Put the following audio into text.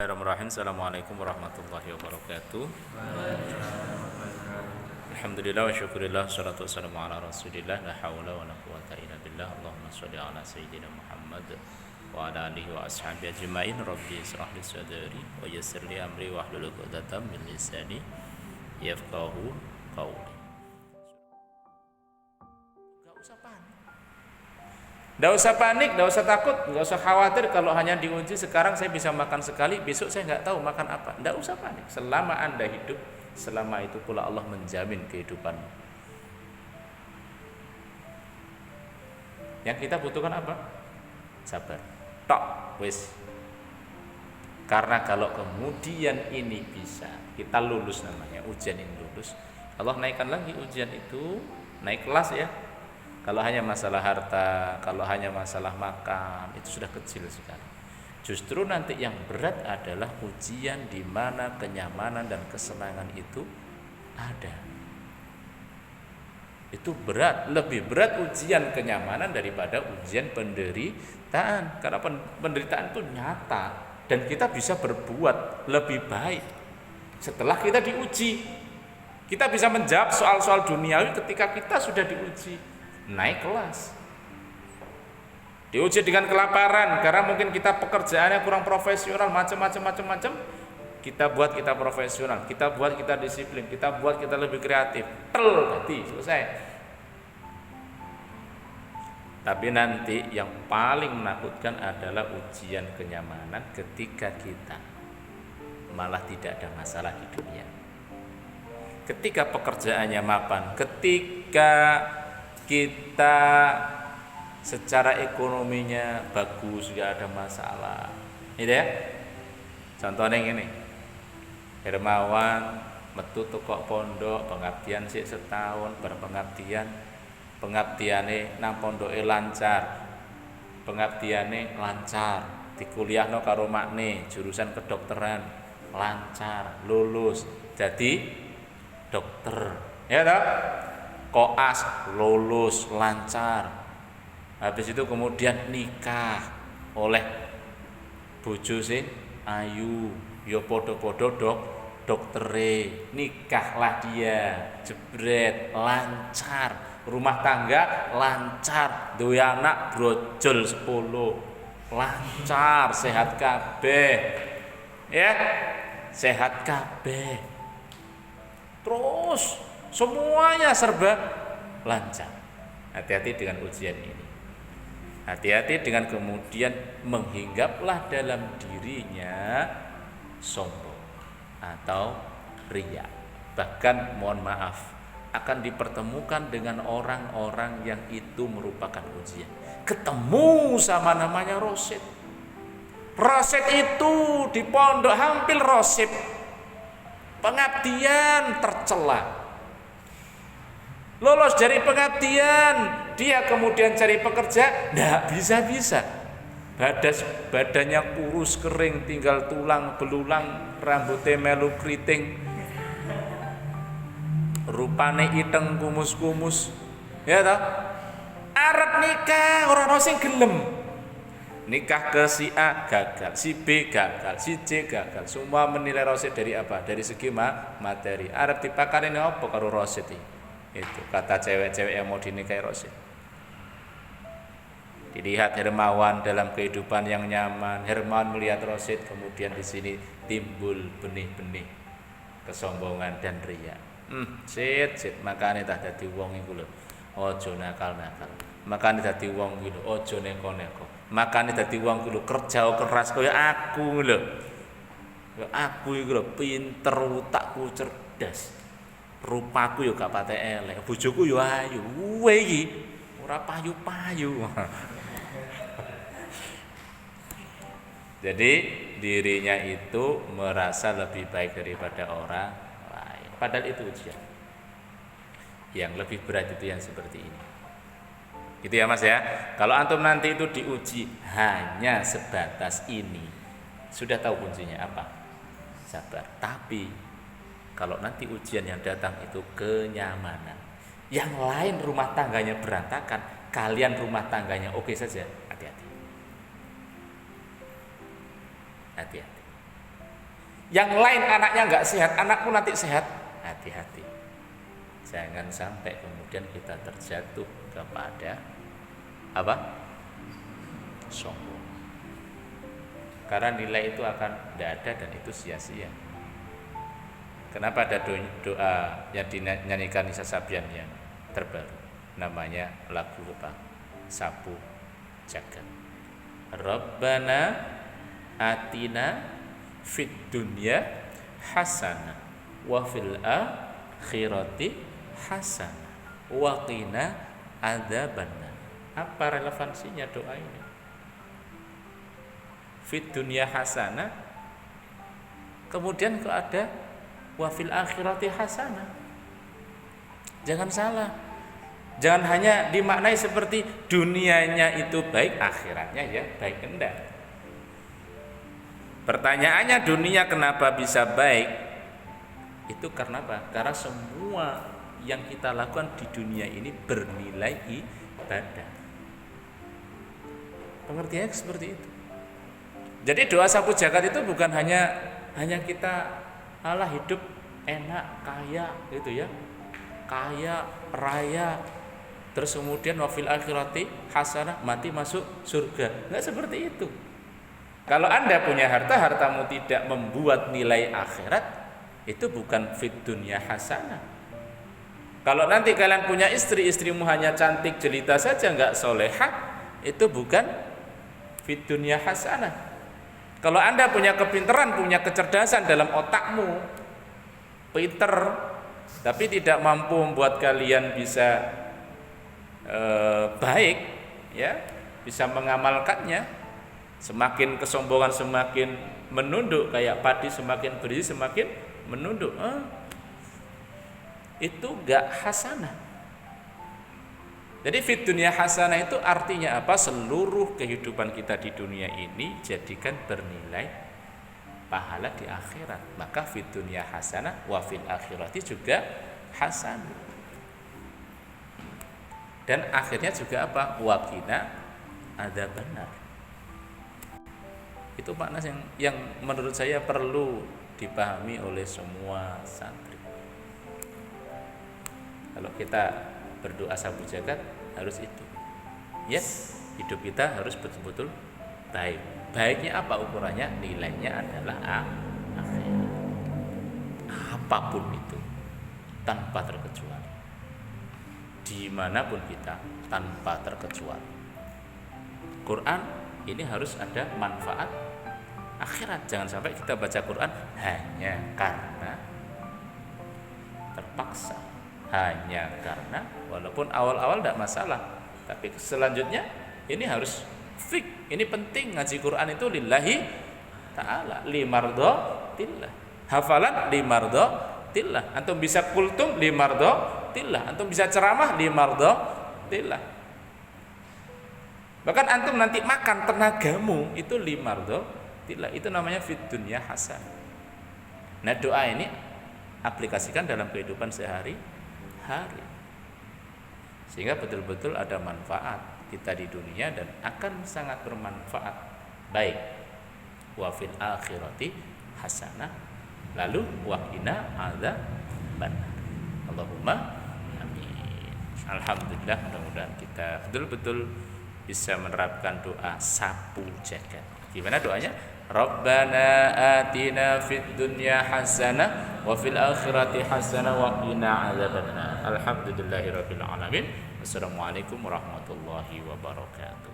Bismillahirrahmanirrahim. Assalamualaikum warahmatullahi wabarakatuh. Alhamdulillah wa syukurillah, salatu wassalamu ala rasulillah, la hawla wa la quwata illa billah. Allahumma sholli ala sayyidina Muhammad wa ala alihi wa ashabihi ajma'in. Rabbi israh li sadri wa yassir li amri wa hlul 'uqdatam min lisani yafqahu qawli. Nggak usah panik, nggak usah takut, nggak usah khawatir kalau hanya diuji sekarang saya bisa makan sekali, besok saya nggak tahu makan apa. Nggak usah panik. Selama Anda hidup, selama itu pula Allah menjamin kehidupan. Yang kita butuhkan apa? Sabar. Tok, wis. Karena kalau kemudian ini bisa, kita lulus namanya, ujian ini lulus, Allah naikkan lagi ujian itu, naik kelas ya. Kalau hanya masalah harta, kalau hanya masalah makan, itu sudah kecil sekali. Justru nanti yang berat adalah ujian di mana kenyamanan dan kesenangan itu ada. Itu berat, lebih berat ujian kenyamanan daripada ujian penderitaan. Karena penderitaan itu nyata dan kita bisa berbuat lebih baik setelah kita diuji. Kita bisa menjawab soal-soal duniawi ketika kita sudah diuji. Naik kelas, diuji dengan kelaparan karena mungkin kita pekerjaannya kurang profesional, macam-macam, kita buat kita profesional, kita buat kita disiplin, kita buat kita lebih kreatif, berarti selesai. Tapi nanti yang paling menakutkan adalah ujian kenyamanan ketika kita malah tidak ada masalah di dunia, ketika pekerjaannya mapan, ketika kita secara ekonominya bagus, gak ada masalah, gitu ya. Contohnya ini, Hermawan metu teko pondok, pengabdian sik setahun, pengabdiane nang pondoke lancar, pengabdiane lancar, dikuliahno karo makne, jurusan kedokteran lancar, lulus jadi dokter, ya toh? Koas lulus lancar, habis itu kemudian nikah oleh bojo sing ayu, ya podo-podo doktere, nikahlah dia, jebret lancar, rumah tangga lancar, duwe anak brojol 10, lancar, sehat kabeh, ya sehat kabeh, terus semuanya serba lancar. Hati-hati dengan ujian ini. Hati-hati dengan kemudian menghinggaplah dalam dirinya sombong atau riya. Bahkan mohon maaf, akan dipertemukan dengan orang-orang yang itu merupakan ujian. Ketemu sama namanya Rosid. Rosid itu di pondok hampir Rosid, pengabdian tercela. Lolos dari pengabdian, dia kemudian cari pekerja, nggak bisa-bisa. Badannya kurus kering, tinggal tulang belulang, rambutnya melu keriting, rupane iteng kumus-kumus, ya toh? Arep nikah orang sing gelem. Nikah ke si A gagal, si B gagal, si C gagal. Semua menilai Rosid dari apa? Dari segi materi. Arep dipakarin apa karo Rosid iki? Itu kata cewek-cewek yang mau dinikahi Rosid. Dilihat Hermawan dalam kehidupan yang nyaman, Hermawan melihat Rosid, kemudian di sini timbul benih-benih kesombongan dan riya. Sit makane tak dadi wong iku lho, aja nakal-nakal. Makane dadi wong iku lho, aja neko-neko. Makane dadi wong iku lho kerja keras kaya aku lho. Ya aku iku lho pinter, utakku cerdas. Rupaku yo gak patek elek, bojoku yo ayu. Kowe iki ora payu-payu. Jadi dirinya itu merasa lebih baik daripada orang lain. Padahal itu ujian. Yang lebih berat itu yang seperti ini. Gitu ya Mas ya. Kalau antum nanti itu diuji hanya sebatas ini, sudah tahu kuncinya apa? Sabar. Tapi kalau nanti ujian yang datang itu kenyamanan, yang lain rumah tangganya berantakan, kalian rumah tangganya oke saja, hati-hati. Hati-hati. Yang lain anaknya nggak sehat, anakmu nanti sehat. Hati-hati. Jangan sampai kemudian kita terjatuh kepada apa? Sombong. Karena nilai itu akan tidak ada dan itu sia-sia. Kenapa ada doa yang dinyanyikan Nisa Sabian yang terbaru? Namanya lagu apa? Sapu Jagat. Rabbana atina fid dunya hasanah wa fil akhirati hasanah wa qina adzabannar. Apa relevansinya doa ini? Fid dunya hasanah, kemudian kok ada wa fil akhirati hasanah. Jangan salah. Jangan hanya dimaknai seperti dunianya itu baik, akhiratnya ya baik, enggak. Pertanyaannya, dunia kenapa bisa baik? Itu karena apa? Karena semua yang kita lakukan di dunia ini bernilai ibadah. Pengertiannya seperti itu. Jadi doa sapu jagat itu bukan hanya kita Allah hidup enak, kaya gitu ya. Kaya, raya. Terus kemudian wafil akhirati hasanah, mati masuk surga. Enggak seperti itu. Kalau Anda punya harta, hartamu tidak membuat nilai akhirat, itu bukan fit dunya hasanah. Kalau nanti kalian punya istri, istrimu hanya cantik jelita saja, enggak solehah, itu bukan fit dunya hasanah. Kalau Anda punya kepintaran, punya kecerdasan dalam otakmu, pinter, tapi tidak mampu membuat kalian bisa baik, ya, bisa mengamalkannya. Semakin kesombongan semakin menunduk, kayak padi semakin berisi semakin menunduk. Itu gak hasanah. Jadi fit dunia hasanah itu artinya apa? Seluruh kehidupan kita di dunia ini jadikan bernilai pahala di akhirat. Maka fit dunia hasanah wa fil akhirati juga hasanah. Dan akhirnya juga apa? Waqina adzabannar. Itu makna yang menurut saya perlu dipahami oleh semua santri. Kalau kita berdoa sapu jagat harus itu. Ya, hidup kita harus betul-betul baik. Baiknya apa ukurannya? Nilainya adalah akhirat. Apapun itu tanpa terkecuali. Dimanapun kita tanpa terkecuali. Quran ini harus ada manfaat akhirat. Jangan sampai kita baca Quran hanya karena terpaksa, hanya karena walaupun awal-awal tidak masalah, tapi selanjutnya ini harus fik. Ini penting, ngaji Quran itu lillahi ta'ala, limardhatillah. Hafalan limardhatillah. Antum bisa kultum limardhatillah. Antum bisa ceramah limardhatillah. Bahkan antum nanti makan tenagamu itu limardhatillah. Itu namanya fid dunya hasan. Nah, doa ini aplikasikan dalam kehidupan sehari-hari. Sehingga betul-betul ada manfaat kita di dunia dan akan sangat bermanfaat baik wa fil akhirati hasanah, lalu wa qina adzabannar. Allahumma amin. Alhamdulillah, mudah-mudahan kita betul-betul bisa menerapkan doa sapu jagat. Gimana doanya? Rabbana atina fid dunya hasanah wa fil akhirati hasanah wa qina adzabannar. Alhamdulillahirabbil alamin. Wassalamualaikum warahmatullahi wabarakatuh.